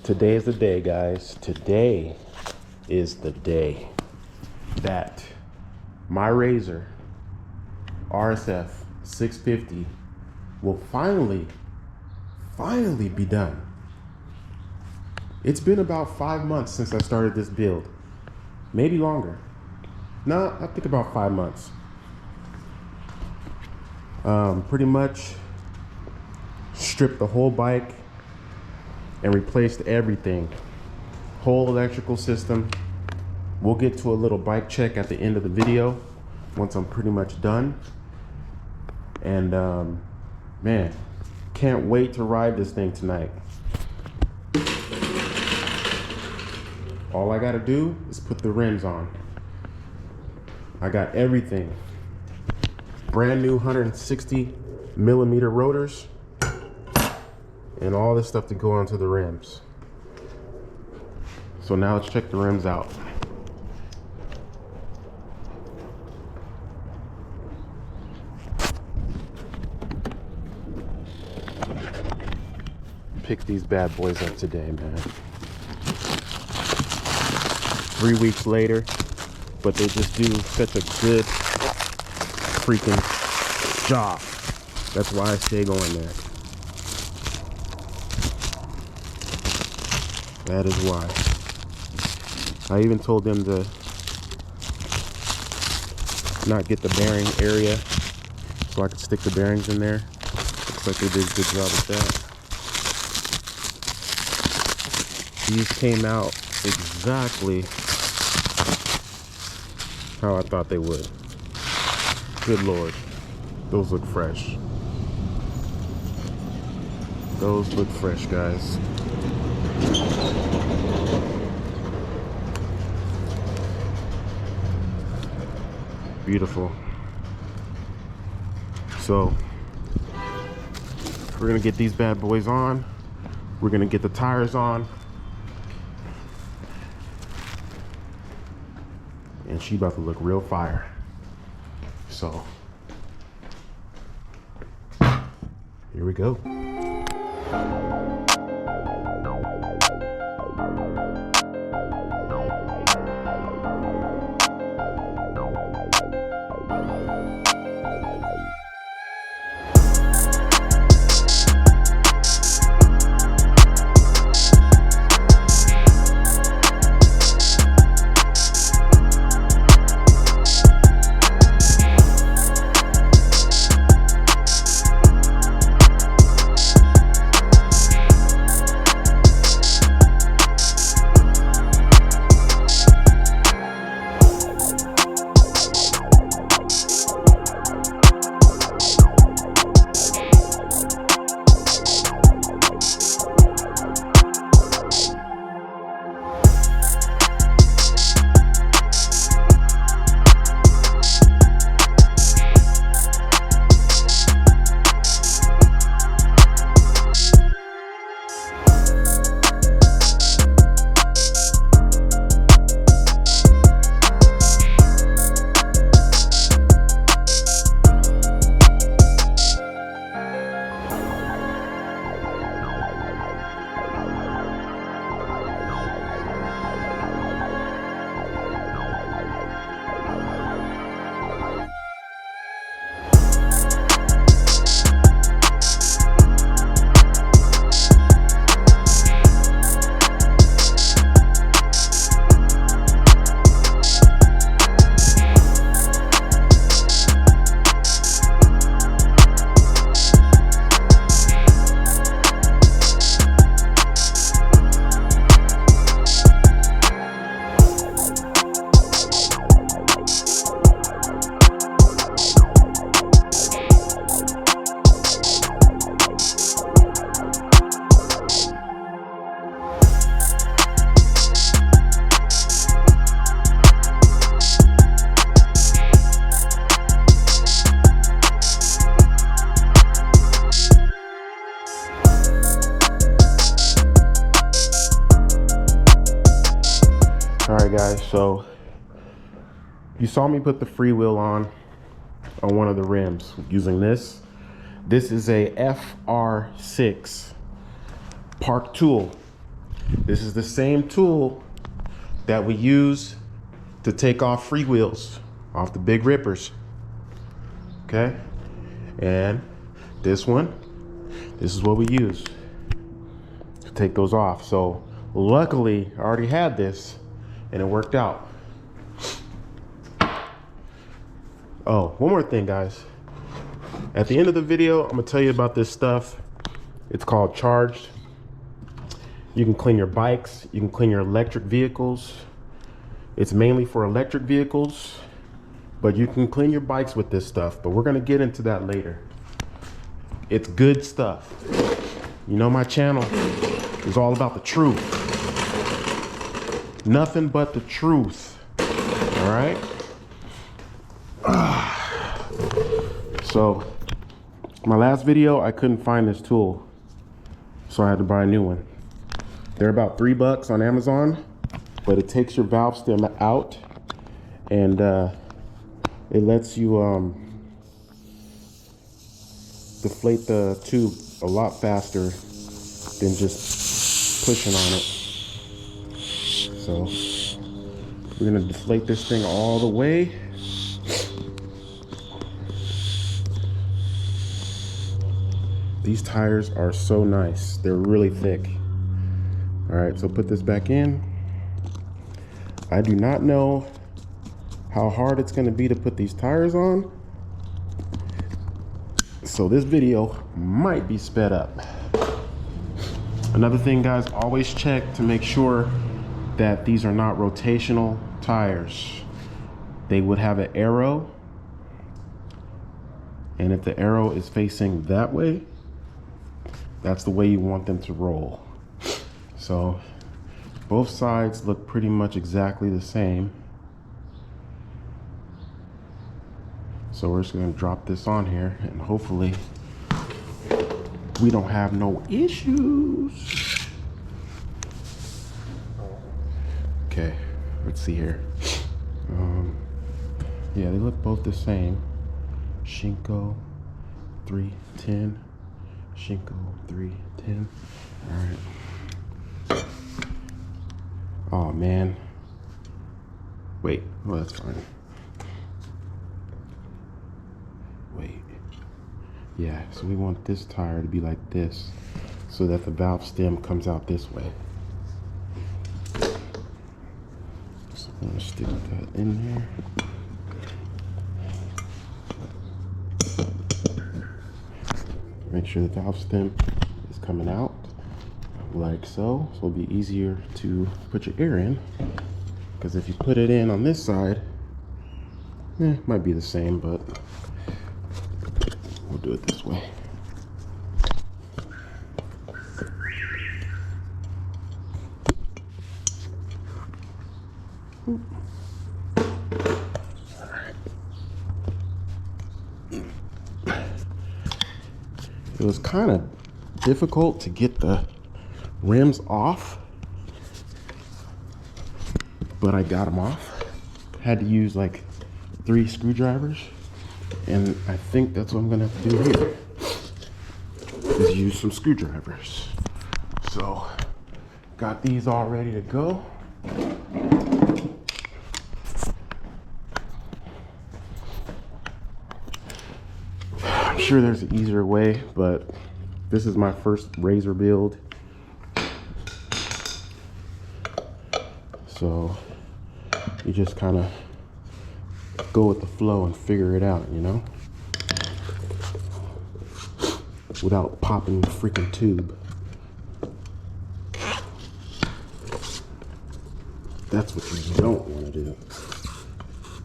Today is the day, guys. Today is the day that my Razor RSF650 will finally be done. It's been about 5 months since I started this build. Maybe longer. No, I think about 5 months. Pretty much stripped the whole bike and replaced everything. Whole electrical system. We'll get to a little bike check at the end of the video once I'm pretty much done. And man, can't wait to ride this thing tonight. All I gotta do is put the rims on. I got everything. Brand new 160mm rotors and all this stuff to go onto the rims. So now let's check the rims out. Pick these bad boys up today, man. 3 weeks later, but they just do such a good freaking job. That's why I stay going there. That is why. I even told them to not get the bearing area so I could stick the bearings in there. Looks like they did a good job with that. These came out exactly how I thought they would. Good Lord. Those look fresh. Those look fresh, guys. Beautiful. So, we're gonna get these bad boys on. We're gonna get the tires on. And she about to look real fire. So, here we go. Alright guys, so you saw me put the freewheel on one of the rims using this. This is a FR6 Park tool. This is the same tool that we use to take off freewheels off the big rippers. Okay, and this one, this is what we use to take those off. So luckily I already had this and it worked out. Oh, one more thing, guys. At the end of the video, I'm gonna tell you about this stuff. It's called Charged. You can clean your bikes, you can clean your electric vehicles. It's mainly for electric vehicles, but you can clean your bikes with this stuff, but we're gonna get into that later. It's good stuff. You know, my channel is all about the truth. Nothing but the truth, all right? So, my last video, I couldn't find this tool, so I had to buy a new one. They're about $3 on Amazon, but it takes your valve stem out and it lets you deflate the tube a lot faster than just pushing on it. So we're gonna deflate this thing all the way. These tires are so nice. They're really thick. All right, so put this back in. I do not know how hard it's gonna be to put these tires on, so this video might be sped up. Another thing, guys, always check to make sure that these are not rotational tires. They would have an arrow, and if the arrow is facing that way, that's the way you want them to roll. So both sides look pretty much exactly the same. So we're just gonna drop this on here and hopefully we don't have no issues. Okay, let's see here. Yeah, they look both the same. Shinko 310, Shinko 310. All right. Oh man. Wait, well, that's fine. Wait. Yeah, so we want this tire to be like this so that the valve stem comes out this way. So I'm gonna stick that in there. Make sure the valve stem is coming out like so. So it'll be easier to put your air in, because if you put it in on this side, it might be the same, but we'll do it this way. It was kind of difficult to get the rims off, but I got them off. Had to use like 3 screwdrivers, and I think that's what I'm gonna have to do here, is use some screwdrivers. So got these all ready to go. I'm sure there's an easier way, but this is my first razor build. So you just kind of go with the flow and figure it out, you know, without popping the freaking tube. That's what you don't want to do,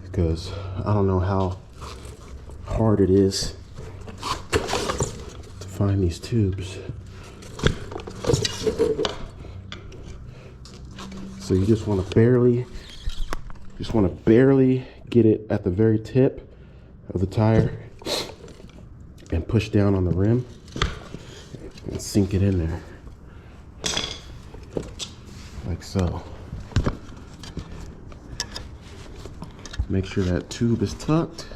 because I don't know how hard it is to find these tubes. So you just want to barely get it at the very tip of the tire and push down on the rim and sink it in there like so. Make sure that tube is tucked.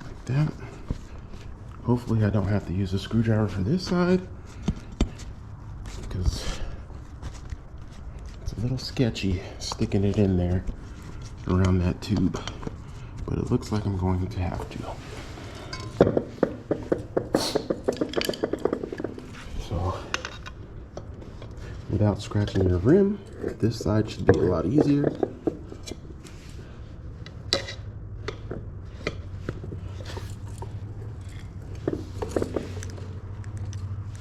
Like that. Hopefully I don't have to use a screwdriver for this side, because it's a little sketchy sticking it in there around that tube, but it looks like I'm going to have to. So without scratching your rim, this side should be a lot easier.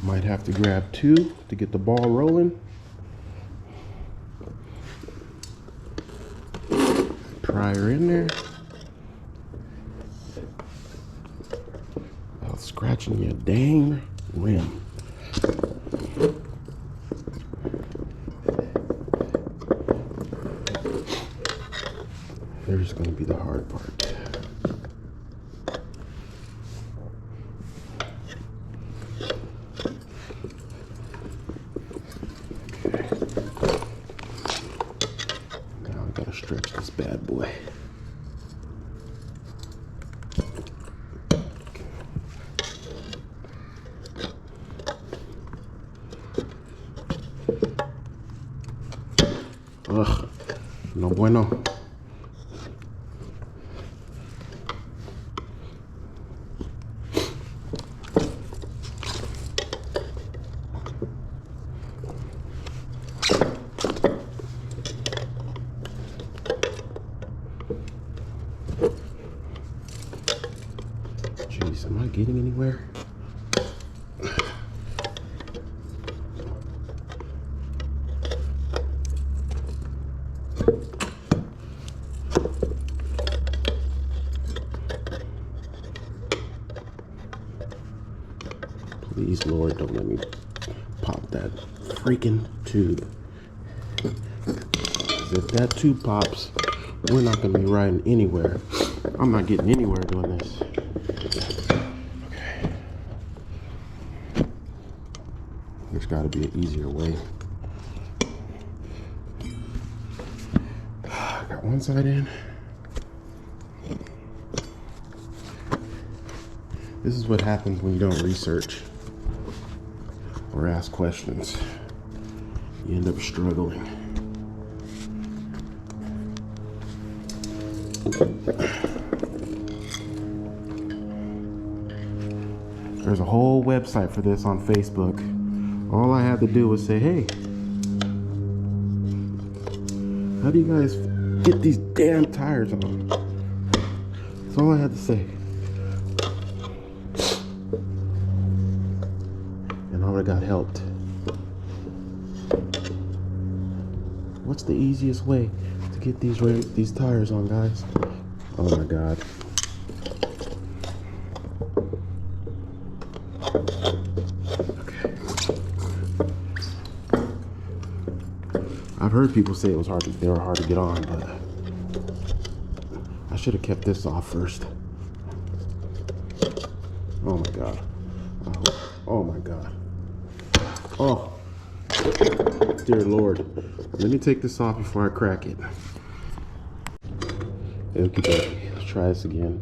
Might have to grab two to get the ball rolling. Pry her in there without scratching your dang rim. There's going to be the hard part. Stretch this bad boy. Ugh, no bueno. Jeez, am I getting anywhere? Please, Lord, don't let me pop that freaking tube. 'Cause if that tube pops, we're not going to be riding anywhere. I'm not getting anywhere doing this. Okay. There's got to be an easier way. Got one side in. This is what happens when you don't research or ask questions. You end up struggling. There's a whole website for this on Facebook. All I had to do was say, hey, how do you guys get these damn tires on? That's all I had to say. And I would have got helped. What's the easiest way to get these tires on, guys? Oh my God. Okay. I've heard people say they were hard to get on, but I should have kept this off first. Oh my God. Oh my God. Oh, dear Lord. Let me take this off before I crack it. Okay, let's try this again.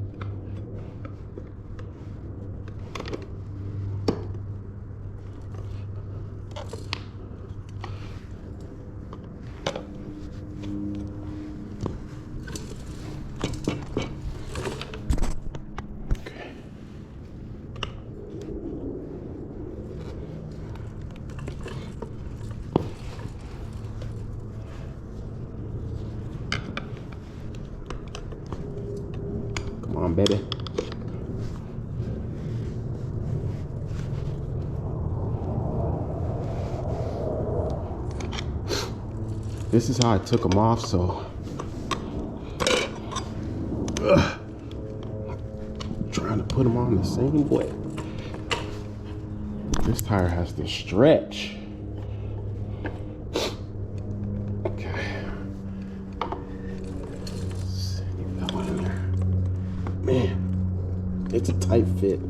Come on, baby. This is how I took them off, so trying to put them on the same way. This tire has to stretch. Man, it's a tight fit.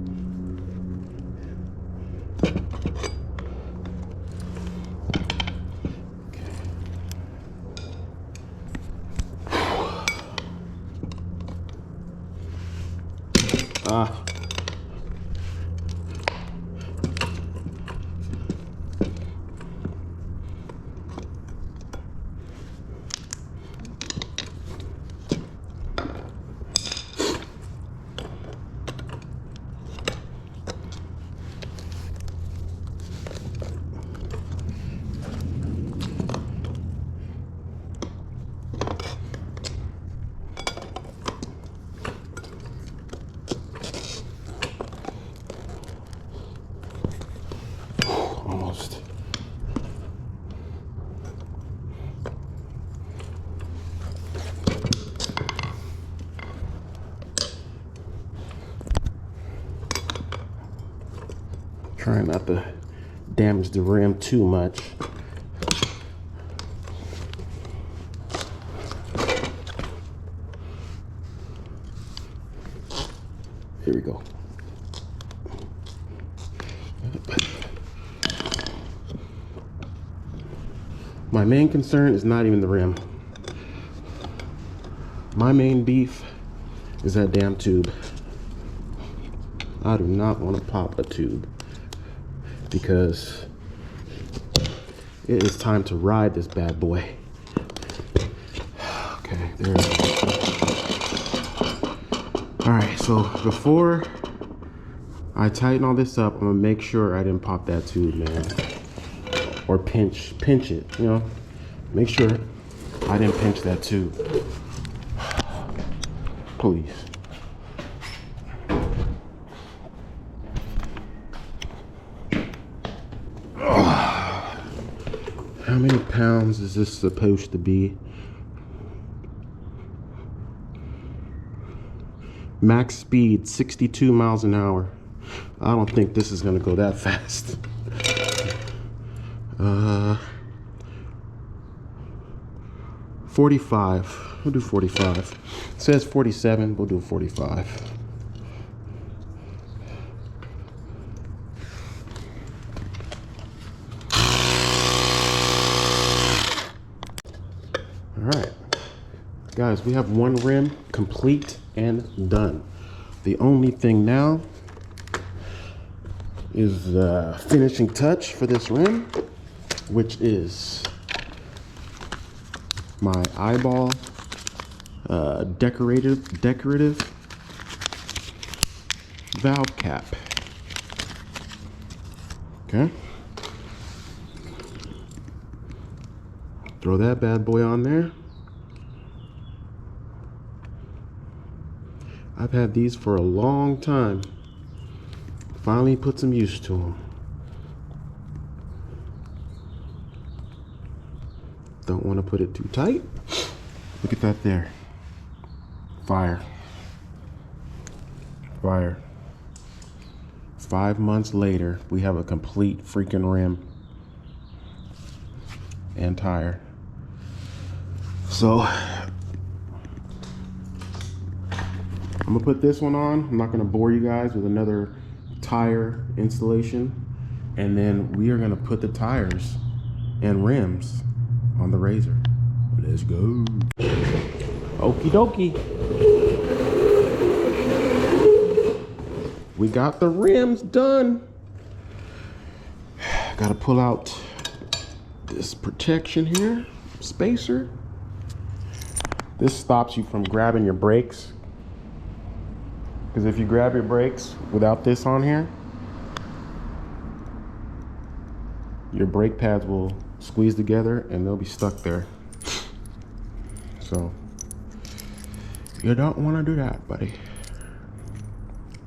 Trying not to damage the rim too much. Here we go. My main concern is not even the rim. My main beef is that damn tube. I do not want to pop a tube because it is time to ride this bad boy. Okay, there it is. All right, so before I tighten all this up, I'm gonna make sure I didn't pop that tube, man. Or pinch it, you know? Make sure I didn't pinch that tube. Please. How many pounds is this supposed to be? Max speed 62 miles an hour. I don't think this is gonna go that fast. 45. We'll do 45. It says 47. We'll do 45. All right, guys, we have one rim complete and done. The only thing now is the finishing touch for this rim, which is my eyeball decorative valve cap. Okay, throw that bad boy on there. I've had these for a long time. Finally put some use to them. Don't want to put it too tight. Look at that there. Fire. Fire. 5 months later, we have a complete freaking rim and tire. So I'm gonna put this one on. I'm not gonna bore you guys with another tire installation. And then we are gonna put the tires and rims on the Razor. Let's go. Okie dokie. We got the rims done. Gotta pull out this protection here, spacer. This stops you from grabbing your brakes. Because if you grab your brakes without this on here, your brake pads will squeeze together and they'll be stuck there. So you don't want to do that, buddy.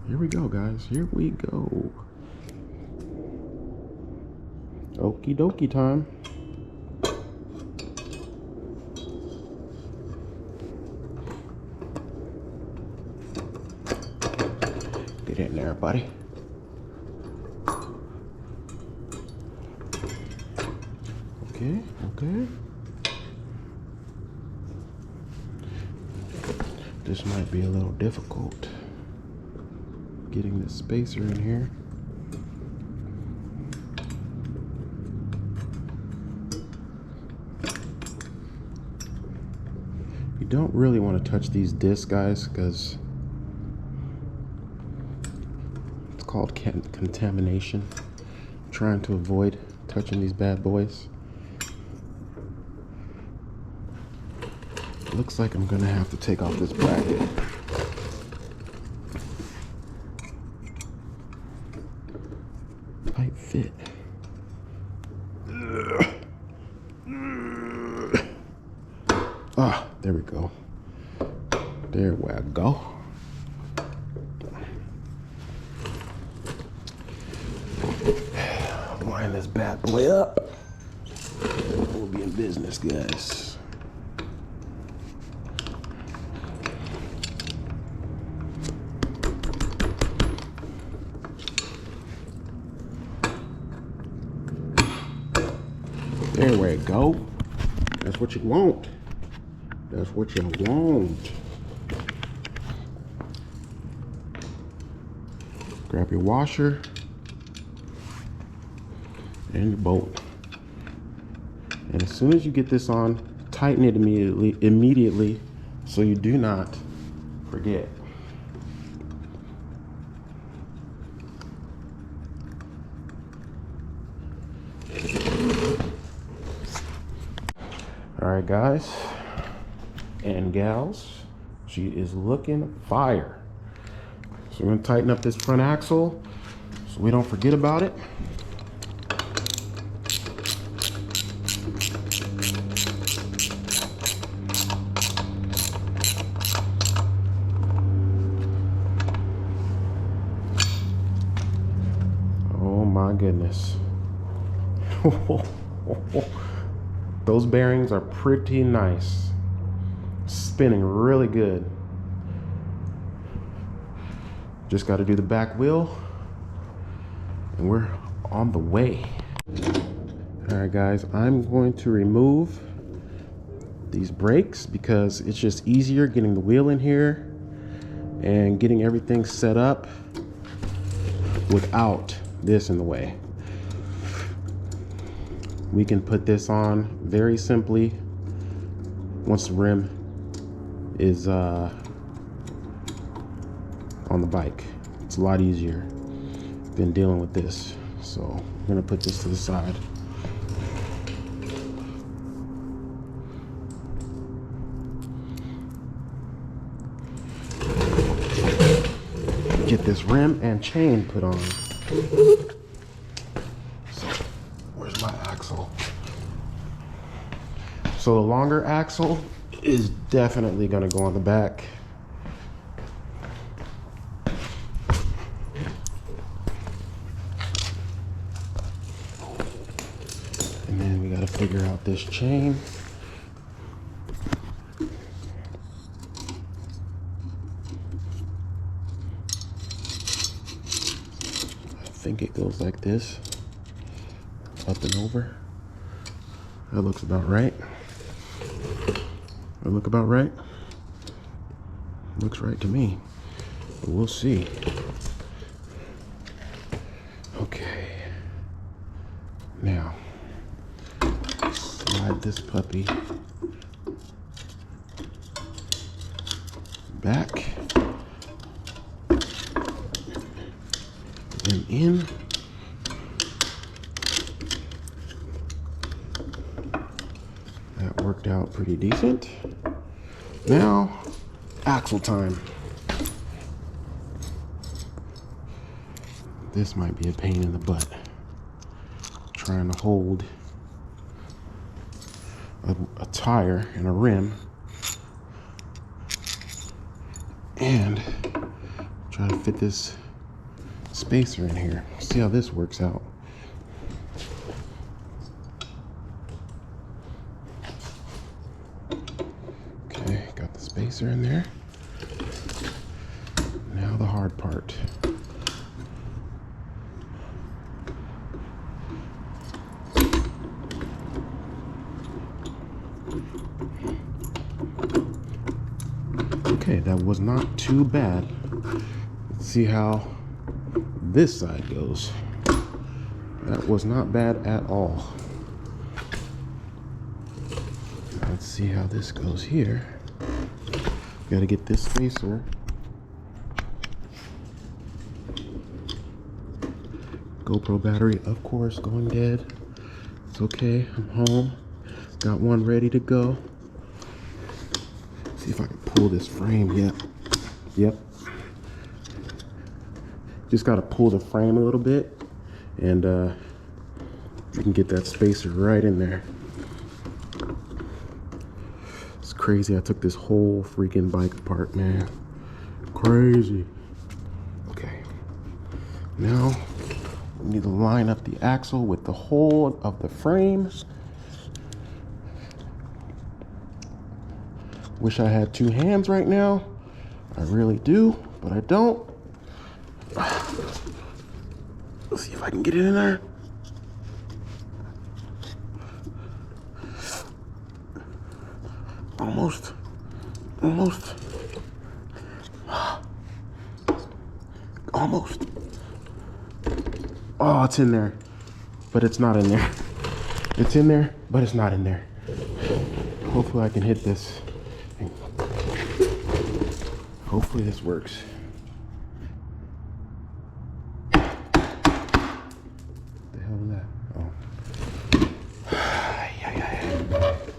Here we go, guys. Here we go. Okie dokie time. Get in there, buddy. Okay, okay. This might be a little difficult getting this spacer in here. You don't really want to touch these discs, guys, because it's called contamination. I'm trying to avoid touching these bad boys. Looks like I'm gonna have to take off this bracket. Tight fit. Ah, there we go. There we go. Line this bad boy up. We'll be in business, guys. There we go. That's what you want. That's what you want. Grab your washer and your bolt. And as soon as you get this on, tighten it immediately so you do not forget. All right, guys and gals, she is looking fire. So we're gonna tighten up this front axle so we don't forget about it. Oh my goodness. Those bearings are pretty nice. Spinning really good. Just got to do the back wheel and we're on the way. All right, guys, I'm going to remove these brakes because it's just easier getting the wheel in here and getting everything set up without this in the way. We can put this on very simply once the rim is on the bike. It's a lot easier than dealing with this. So I'm gonna put this to the side. Get this rim and chain put on. So, where's my axle? So the longer axle is definitely gonna go on the back. And then we gotta figure out this chain. I think it goes like this, up and over. That looks about right. That look about right? Looks right to me. But we'll see. Okay. Now, slide this puppy back and in. That worked out pretty decent. Now, axle time. This might be a pain in the butt. Trying to hold a tire and a rim and try to fit this spacer in here. See how this works out. Okay, got the spacer in there. Now the hard part. Okay, that was not too bad. Let's see how this side goes. That was not bad at all. Let's see how this goes here. Got to get this spacer. GoPro battery, of course, going dead. It's okay, I'm home. Got one ready to go. See if I can pull this frame. Yep. Just got to pull the frame a little bit and you can get that spacer right in there. It's crazy. I took this whole freaking bike apart, man. Crazy. Okay. Now we need to line up the axle with the hole of the frame. Wish I had two hands right now. I really do, but I don't. Let's see if I can get it in there. Almost. Almost. Almost. Oh, it's in there, but it's not in there. It's in there, but it's not in there. Hopefully I can hit this. Hopefully this works. What the hell is that? Oh.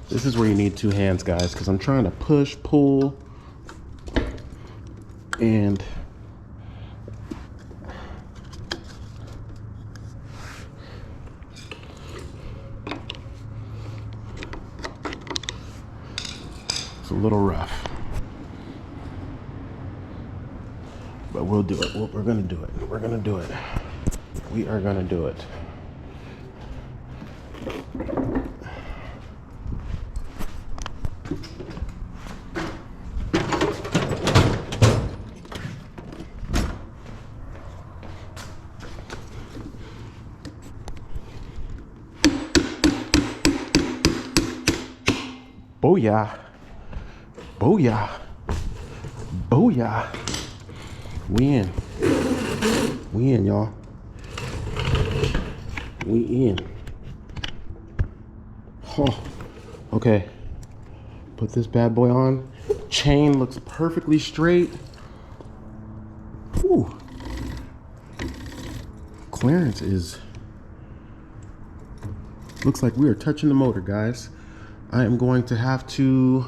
This is where you need two hands, guys, because I'm trying to push, pull, and it's a little rough, but we'll do it. We're gonna do it. We're gonna do it. We are gonna do it. Booyah. Booyah. Booyah. We in. We in, y'all. We in. Oh, okay. Put this bad boy on. Chain looks perfectly straight. Whew. Clearance is... looks like we are touching the motor, guys. I am going to have to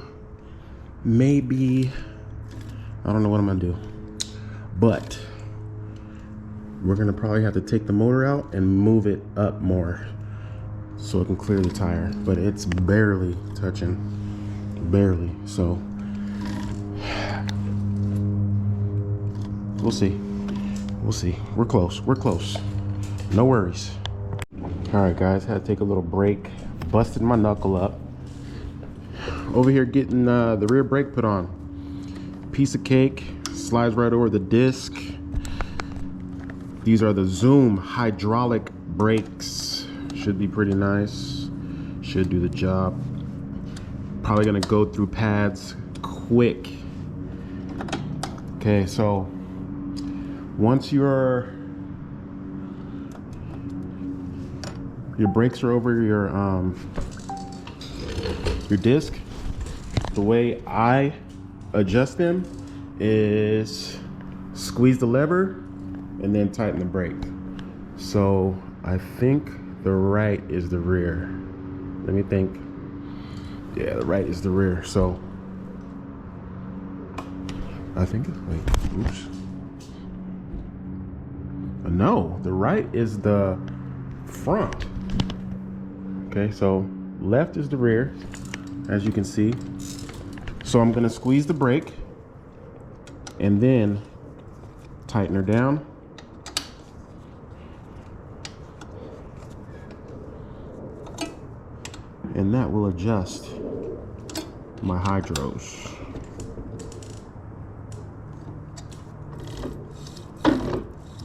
maybe, I don't know what I'm gonna do, but we're gonna probably have to take the motor out and move it up more so it can clear the tire, but it's barely touching, barely. So we'll see. We'll see. We're close. We're close. No worries. All right, guys, had to take a little break. Busted my knuckle up. Over here getting the rear brake put on. Piece of cake, slides right over the disc. These are the Zoom hydraulic brakes. Should be pretty nice. Should do the job. Probably gonna go through pads quick. Okay, so once your brakes are over your disc, the way I adjust them is squeeze the lever and then tighten the brake. So I think the right is the rear. Let me think. Yeah, the right is the rear. So I think it's, wait, oops. No, the right is the front. Okay, so left is the rear, as you can see. So I'm gonna squeeze the brake and then tighten her down. And that will adjust my hydros.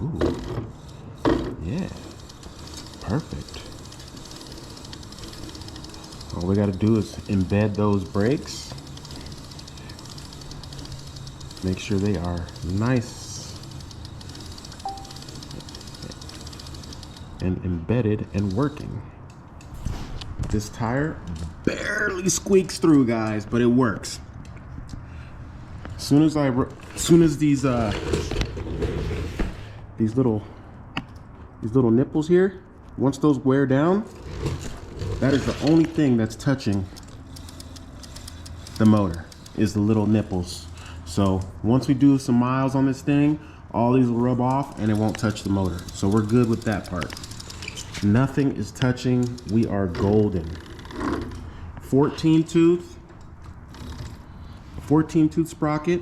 Ooh, yeah, perfect. All we gotta do is embed those brakes. Make sure they are nice and embedded and working. This tire barely squeaks through, guys, but it works. As soon as these little nipples here, once those wear down, that is the only thing that's touching the motor, is the little nipples. So once we do some miles on this thing, all these will rub off and it won't touch the motor. So we're good with that part. Nothing is touching. We are golden. 14 tooth sprocket.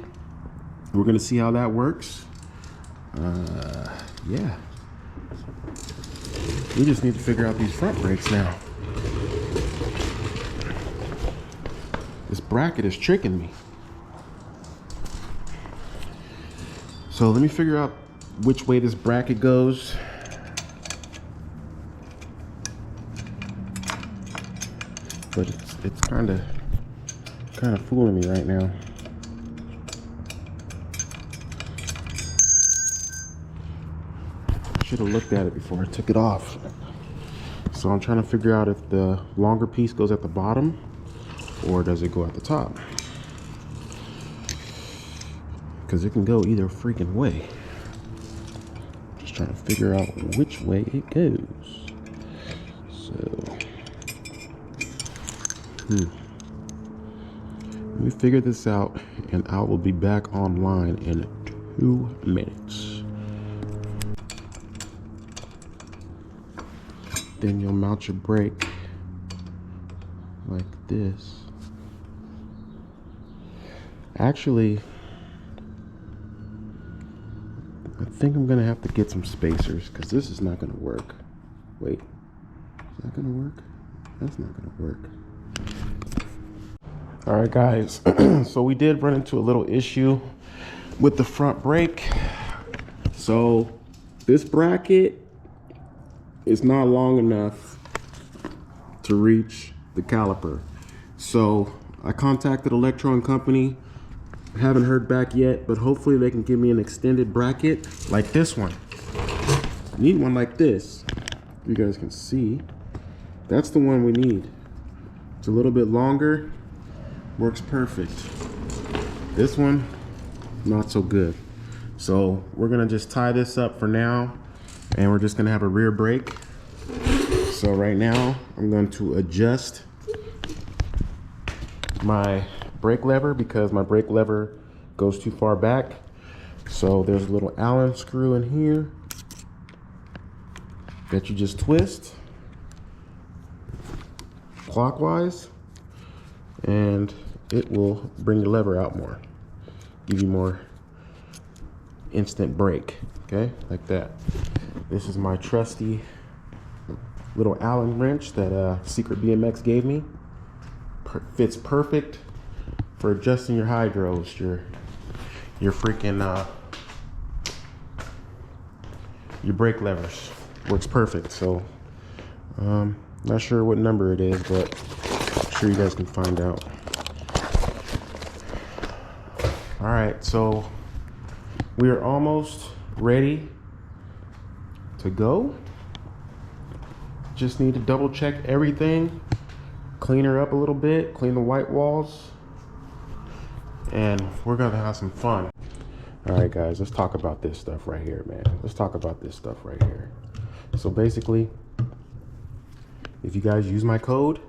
We're gonna see how that works. Yeah. We just need to figure out these front brakes now. This bracket is tricking me. So let me figure out which way this bracket goes. But it's kind of kind of fooling me right now. Should have looked at it before I took it off. So I'm trying to figure out if the longer piece goes at the bottom or does it go at the top? Because it can go either freaking way. Just trying to figure out which way it goes. So, let me figure this out and I will be back online in 2 minutes. Then you'll mount your brake like this. Actually, I think I'm gonna have to get some spacers because this is not gonna work. Wait, is that gonna work? That's not gonna work. All right, guys, so we did run into a little issue with the front brake. So this bracket is not long enough to reach the caliper. So I contacted Electron Company. Haven't heard back yet, but hopefully they can give me an extended bracket like this one. I need one like this. You guys can see. That's the one we need. It's a little bit longer. Works perfect. This one, not so good. So we're gonna just tie this up for now, and we're just gonna have a rear brake. So right now, I'm going to adjust my brake lever because my brake lever goes too far back. So there's a little Allen screw in here that you just twist clockwise, and it will bring your lever out more, give you more instant brake. Okay, like that. This is my trusty little Allen wrench that Secret BMX gave me. Fits perfect for adjusting your hydros, your freaking your brake levers. Works perfect. So not sure what number it is, but I'm sure you guys can find out. All right, so we are almost ready to go. Just need to double check everything, clean her up a little bit, clean the white walls, and we're gonna have some fun. All right, guys, let's talk about this stuff right here, man. Let's talk about this stuff right here. So basically, if you guys use my code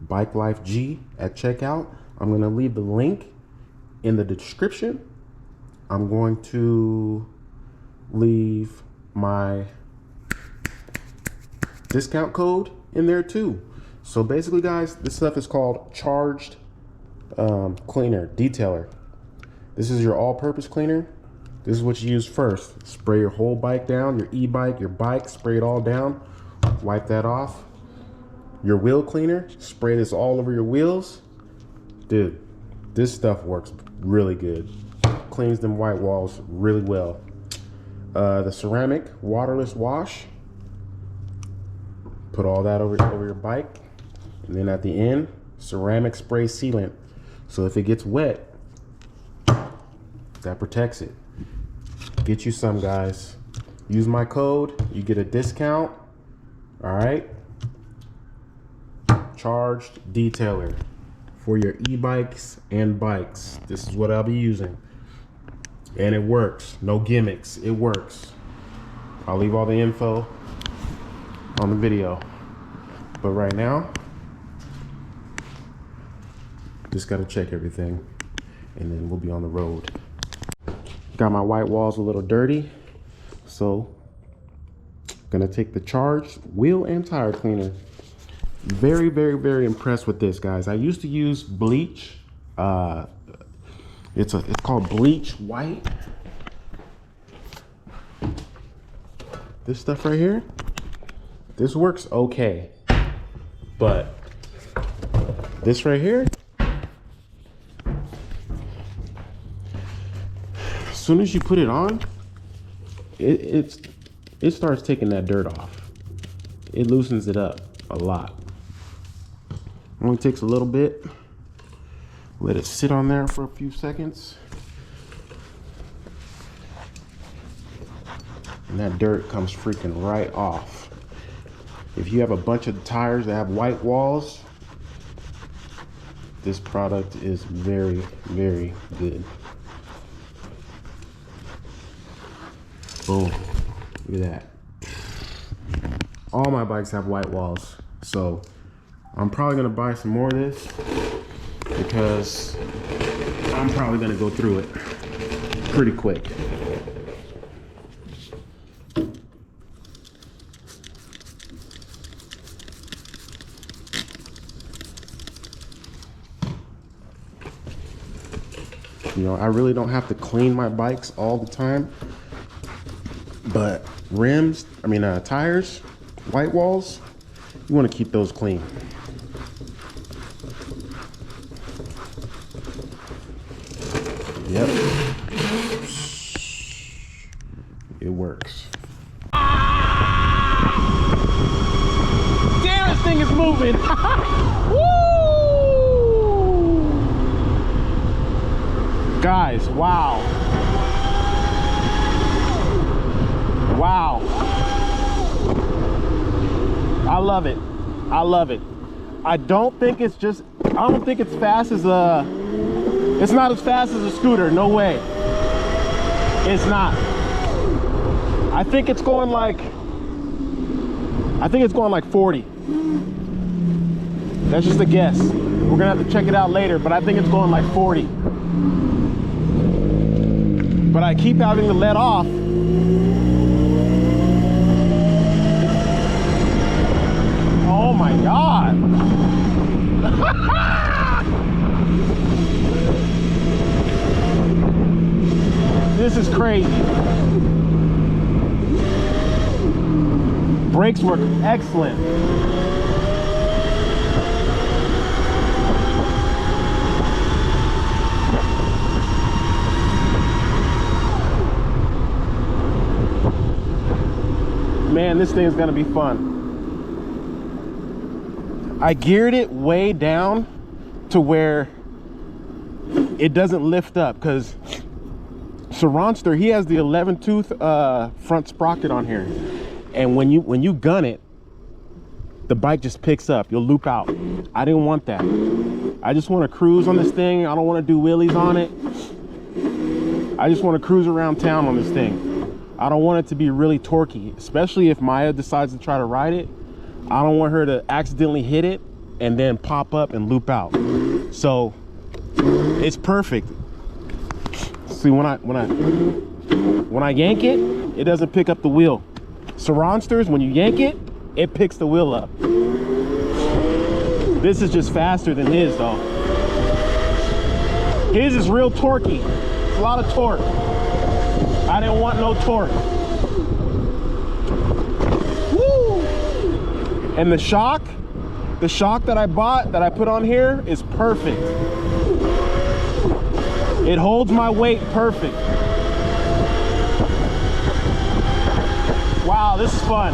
BikeLifeG at checkout, I'm gonna leave the link in the description. I'm going to leave my discount code in there too. So basically, guys, this stuff is called Charged Cleaner Detailer. This is your all-purpose cleaner. This is what you use first. Spray your whole bike down, your e-bike, your bike, spray it all down. Wipe that off. Your wheel cleaner, spray this all over your wheels. Dude, this stuff works really good. Cleans them white walls really well. The ceramic waterless wash, put all that over your bike. And then at the end, ceramic spray sealant. So if it gets wet, that protects it. Get you some, guys. Use my code, you get a discount. All right. Charged Detailer for your e-bikes and bikes. This is what I'll be using. And it works. No gimmicks. It works. I'll leave all the info on the video. But right now, just got to check everything and then we'll be on the road. Got my white walls a little dirty, so gonna take the Charged wheel and tire cleaner. Very, very, very impressed with this, guys. I used to use bleach. It's called bleach white. This stuff right here, this works okay, but this right here, as soon as you put it on, it starts taking that dirt off. It loosens it up a lot. Only takes a little bit, Let it sit on there for a few seconds. And that dirt comes freaking right off. If you have a bunch of tires that have white walls, this product is very, very good. Boom. Look at that. All my bikes have white walls. So I'm probably gonna buy some more of this because I'm probably gonna go through it pretty quick. You know, I really don't have to clean my bikes all the time, but tires, white walls, you want to keep those clean. Yep. It works. Damn, this thing is moving. Woo! Guys, wow. Wow. I love it. I love it. I don't think it's fast as it's not as fast as a scooter, no way. It's not. I think it's going like 40. That's just a guess. We're gonna have to check it out later, but I think it's going like 40. But I keep having to let off. Oh my God. This is crazy. Brakes work excellent. Man, this thing is gonna be fun. I geared it way down to where it doesn't lift up, because Saronster, he has the 11 tooth front sprocket on here, and when you gun it, the bike just picks up. You'll loop out. I didn't want that. I just want to cruise on this thing. I don't want to do wheelies on it. I just want to cruise around town on this thing. I don't want it to be really torquey, especially if Maya decides to try to ride it. I don't want her to accidentally hit it and then pop up and loop out. So it's perfect. See, when I yank it, it doesn't pick up the wheel. Saronsters, when you yank it, it picks the wheel up. This is just faster than his though. His is real torquey. It's a lot of torque. I didn't want no torque. Woo! And the shock that I bought, that I put on here, is perfect. It holds my weight perfect. Wow, this is fun.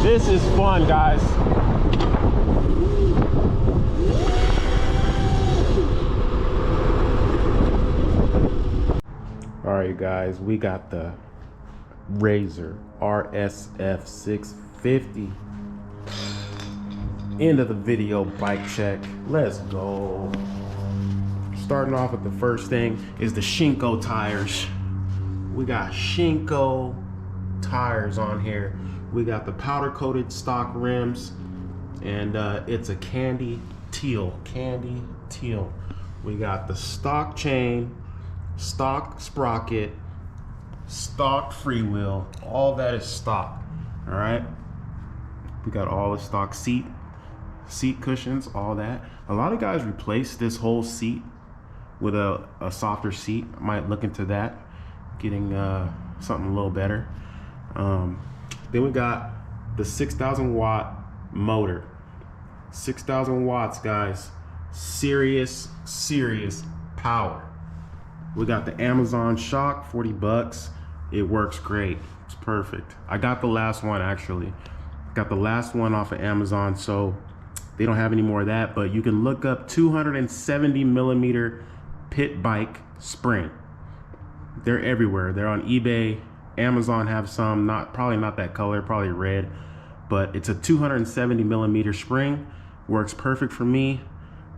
This is fun, guys. All right, guys, we got the Razor RSF650. End of the video bike check. Let's go. Starting off with the first thing is the Shinko tires. We got Shinko tires on here. We got the powder coated stock rims, and it's a candy teal. We got the stock chain, stock sprocket, stock freewheel. All that is stock. All right, we got all the stock seat cushions, all that. A lot of guys replace this whole seat with a softer seat. I might look into that, getting something a little better. Then we got the 6,000 watt motor. 6,000 watts, guys. Serious power. We got the Amazon shock, 40 bucks. It works great. It's perfect. I got the last one, actually. Got the last one off of Amazon, so They don't have any more of that, but you can look up 270 millimeter pit bike spring. They're everywhere. They're on eBay. Amazon have some, probably not that color, probably red, but it's a 270 millimeter spring. Works perfect for me.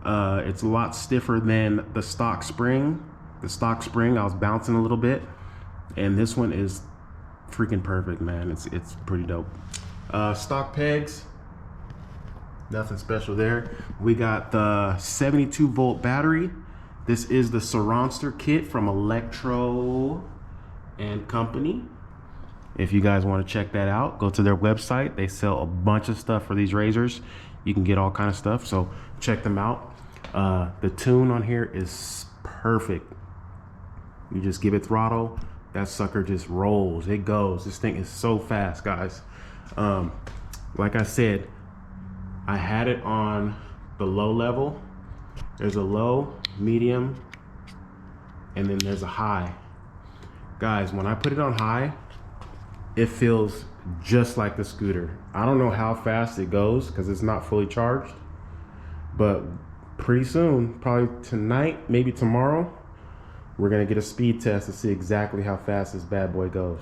It's a lot stiffer than the stock spring. The stock spring, I was bouncing a little bit, and this one is freaking perfect, man. It's pretty dope. Stock pegs, nothing special there. We got the 72 volt battery. This is the Saronster kit from Electro and Company. If you guys want to check that out, go to their website. They sell a bunch of stuff for these razors. You can get all kind of stuff, so check them out. The tune on here is perfect. You just give it throttle, that sucker just rolls. It goes. This thing is so fast, guys. Like I said, I had it on the low level. There's a low, medium, and then there's a high. Guys, when I put it on high, it feels just like the scooter. I don't know how fast it goes because it's not fully charged, but pretty soon, probably tonight, maybe tomorrow, we're gonna get a speed test to see exactly how fast this bad boy goes.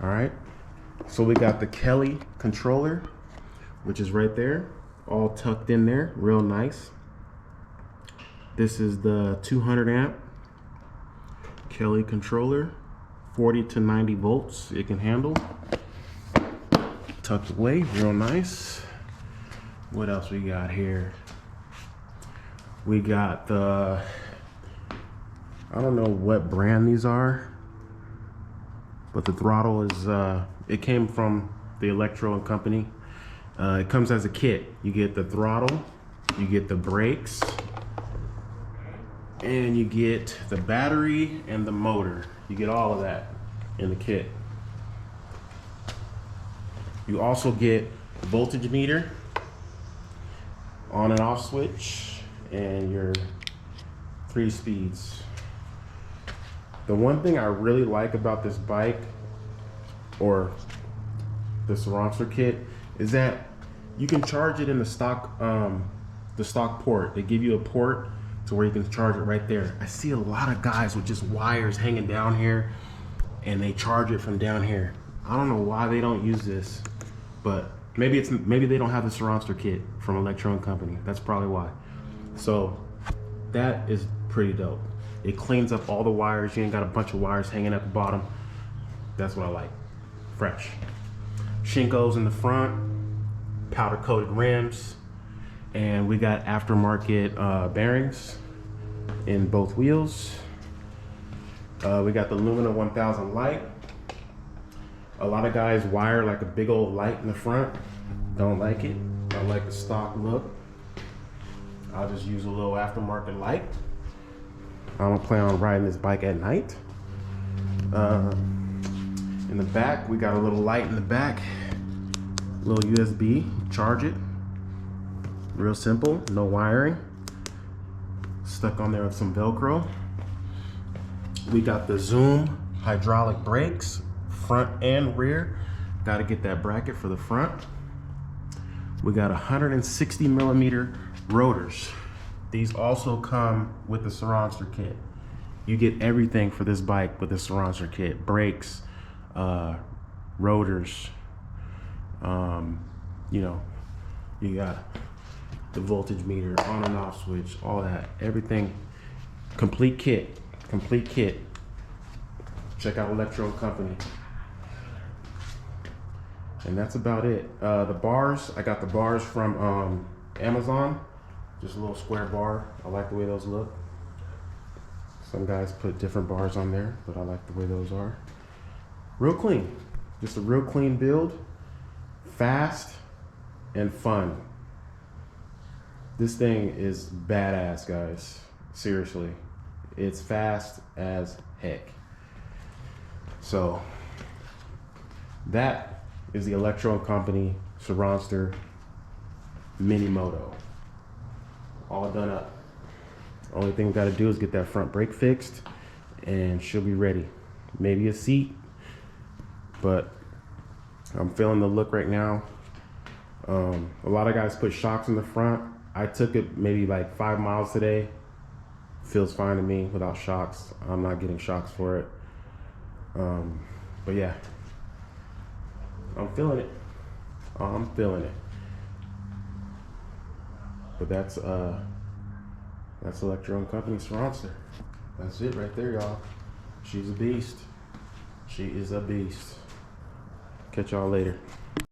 All right, so we got the Kelly controller, which is right there, all tucked in there, real nice. This is the 200 amp Kelly controller, 40 to 90 volts it can handle. Tucked away, real nice. What else we got here? We got the, I don't know what brand these are, but the throttle is, it came from the Electro and Company. It comes as a kit. You get the throttle, you get the brakes, and you get the battery and the motor. You get all of that in the kit. You also get a voltage meter, on and off switch, and your 3 speeds. The one thing I really like about this bike, or the Saronster kit, is that you can charge it in the stock port. They give you a port to where you can charge it right there. I see a lot of guys with just wires hanging down here, and they charge it from down here. I don't know why they don't use this, but maybe they don't have the Saronster kit from Electro and Company. That's probably why. So that is pretty dope. It cleans up all the wires. You ain't got a bunch of wires hanging at the bottom. That's what I like. Fresh. Shinkos in the front, powder coated rims, and we got aftermarket bearings in both wheels. We got the Lumina 1000 light. A lot of guys wire like a big old light in the front. Don't like it. I like the stock look. I'll just use a little aftermarket light. I don't plan on riding this bike at night. In the back, we got a little light in the back. Little USB, charge it. Real simple, no wiring. Stuck on there with some Velcro. We got the Zoom hydraulic brakes, front and rear. Got to get that bracket for the front. We got 160 millimeter rotors. These also come with the Saronster kit. You get everything for this bike with the Saronster kit. Brakes, rotors, you know, you got the voltage meter, on and off switch, all that, everything. Complete kit, complete kit. Check out Electro and Company. And that's about it. The bars, I got the bars from Amazon. Just a little square bar. I like the way those look. Some guys put different bars on there, but I like the way those are. Real clean. Just a real clean build. Fast and fun. This thing is badass, guys. Seriously. It's fast as heck. So that is the Electro and Company Saronster Mini Moto. All done up. Only thing we gotta do is get that front brake fixed and she'll be ready. Maybe a seat, but I'm feeling the look right now. A lot of guys put shocks in the front. I took it maybe like 5 miles today. Feels fine to me without shocks. I'm not getting shocks for it. But yeah, I'm feeling it. I'm feeling it. But that's Electro and Company sponsor. That's it right there, y'all. She's a beast. She is a beast. Catch y'all later.